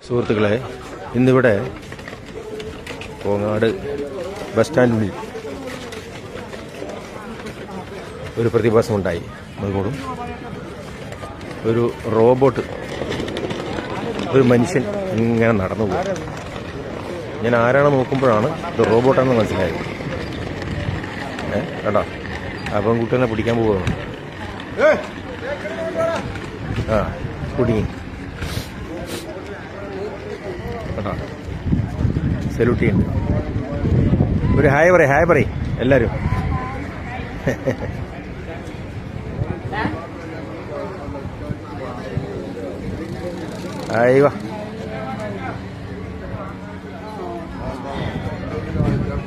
സുഹൃത്തുക്കളെ, ഇന്നിവിടെ കോങ്ങാട് ബസ് സ്റ്റാൻഡിൽ ഒരു പ്രതിഭാസമുണ്ടായി. അതുകൊണ്ടും ഒരു റോബോട്ട്, ഒരു മനുഷ്യൻ ഇങ്ങനെ നടന്നു പോകും. ഞാൻ ആരാണ് നോക്കുമ്പോഴാണ് ഇത് റോബോട്ടാണെന്ന് മനസ്സിലായത്. കേട്ടോ, ആ പെൺകുട്ടികളെ പിടിക്കാൻ പോവുകയാണ്. ആ കുടുങ്ങി കേട്ടോ. സല്യൂട്ട് ചെയ്യുന്നുണ്ട്. ഒരു ഹായ് പറയും എല്ലാവരും. ഹായ് വാ.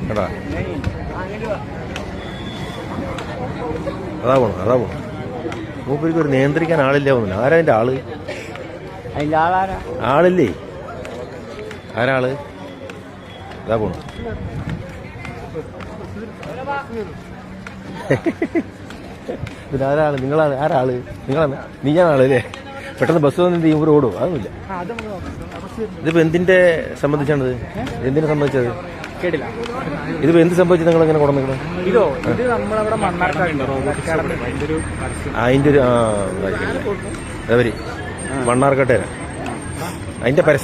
കേട്ടോ, അതാ പോണം. മൂപ്പർക്ക് ഒരു നിയന്ത്രിക്കാൻ ആളില്ല ഒന്നുമില്ല. ആരാ അതിൻ്റെ ആള്? ആളില്ലേ? ആരാള്? അതാ പോണു. പിന്നെ ആരാള്? നിങ്ങളാണ്? ആരാള്? നിങ്ങളാണ്? നീയാണാളല്ലേ? പെട്ടെന്ന് ബസ് വന്നിട്ട് ഇവർ ഓടും? അതൊന്നുമില്ല. ഇതിപ്പോ എന്തിന്റെ സംബന്ധിച്ചാണിത്? എന്തിനെ സംബന്ധിച്ചത്? കേട്ടില്ല. ഇതിപ്പോ എന്ത് സംഭവിച്ചത്? നിങ്ങൾ എങ്ങനെ കൊണ്ടുവന്നിക്കണം? ഇതോ, ഇത് നമ്മളവിടെ അതിന്റെ ഒരു അവര് മണ്ണാർക്കാട്ടേരാ അതിന്റെ പരസ്യം.